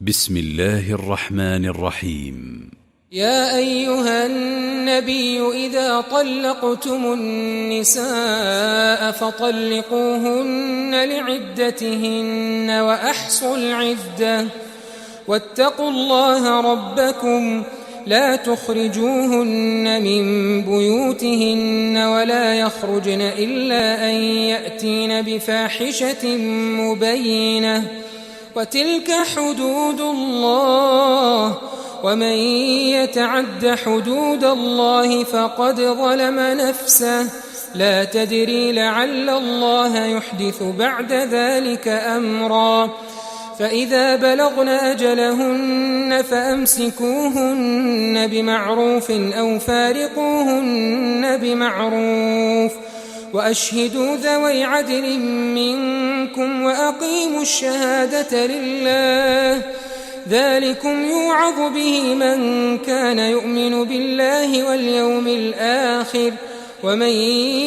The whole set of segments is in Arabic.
بسم الله الرحمن الرحيم. يا أيها النبي إذا طلقتم النساء فطلقوهن لعدتهن وأحصوا العدة واتقوا الله ربكم لا تخرجوهن من بيوتهن ولا يخرجن إلا أن يأتين بفاحشة مبينة وتلك حدود الله ومن يتعد حدود الله فقد ظلم نفسه لا تدري لعل الله يحدث بعد ذلك أمرا فإذا بلغن أجلهن فأمسكوهن بمعروف أو فارقوهن بمعروف وأشهدوا ذوي عدل منكم وأقيموا الشهادة لله ذلكم يوعظ به من كان يؤمن بالله واليوم الآخر ومن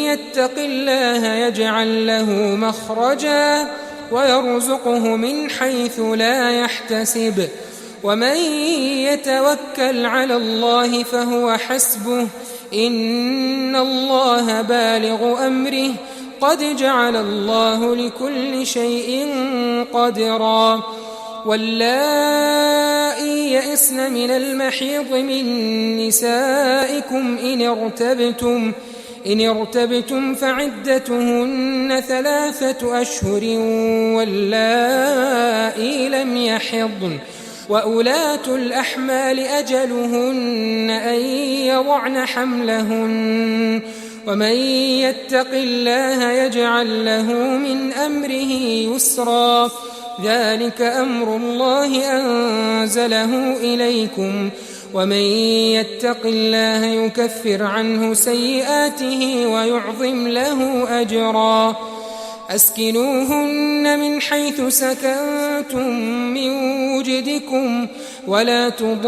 يتق الله يجعل له مخرجا ويرزقه من حيث لا يحتسب ومن يتوكل على الله فهو حسبه إن الله بالغ أمره قد جعل الله لكل شيء قدرا واللائي يئسن من المحيض من نسائكم إن ارتبتم فعدتهن 3 أشهر واللائي لم يحضن وأولاة الأحمال أجلهن أن يضعن حملهن ومن يتق الله يجعل له من أمره يسرا ذلك أمر الله أنزله إليكم ومن يتق الله يكفر عنه سيئاته ويعظم له أجرا أسكنوهن من حيث سكنتم من وجدكم ولا تضاروهن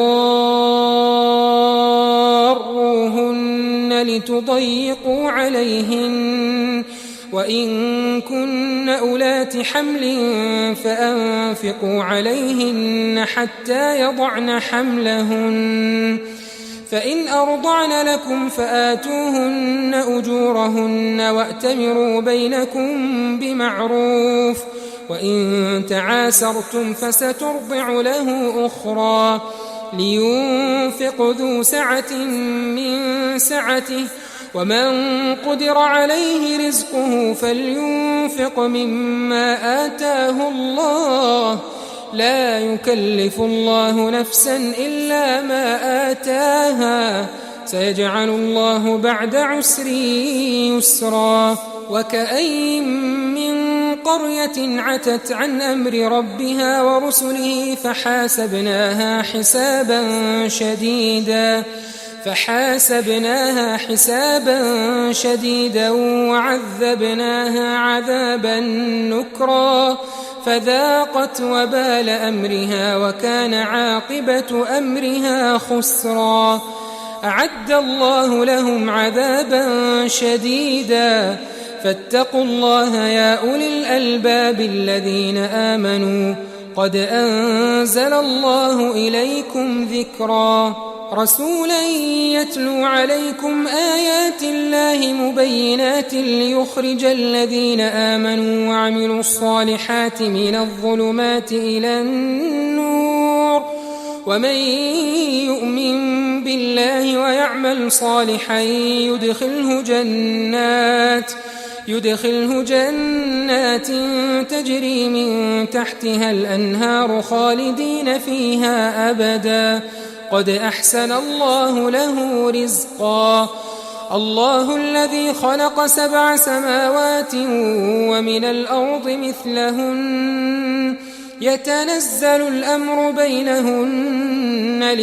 لتضيقوا عليهن وإن كن أولات حمل فأنفقوا عليهن حتى يضعن حملهن فإن أرضعن لكم فآتوهن أجورهن وأتمروا بينكم بمعروف وإن تعاسرتم فسترضع له أخرى لينفق ذو سعة من سعته ومن قدر عليه رزقه فلينفق مما آتاه الله لا يكلف الله نفسا إلا ما آتاها سيجعل الله بعد عسر يسرا وكأين من قرية عتت عن أمر ربها ورسله فحاسبناها حسابا شديدا وعذبناها عذابا نكرا فذاقت وبال أمرها وكان عاقبة أمرها خسرا أعد الله لهم عذابا شديدا فاتقوا الله يا أولي الألباب الذين آمنوا قد أنزل الله إليكم ذكرا رسولا يتلو عليكم آيات الله مبينات ليخرج الذين آمنوا وعملوا الصالحات من الظلمات إلى النور ومن يؤمن بالله ويعمل صالحا يدخله جنات تجري من تحتها الأنهار خالدين فيها أبدا قد أحسن الله له رزقا الله الذي خلق 7 سماوات ومن الأرض مثلهن يتنزل الأمر بينهن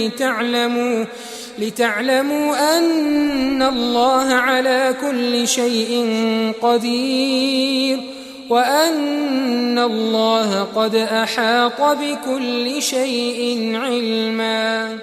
لتعلموا أن الله على كل شيء قدير وأن الله قد أحاط بكل شيء علما.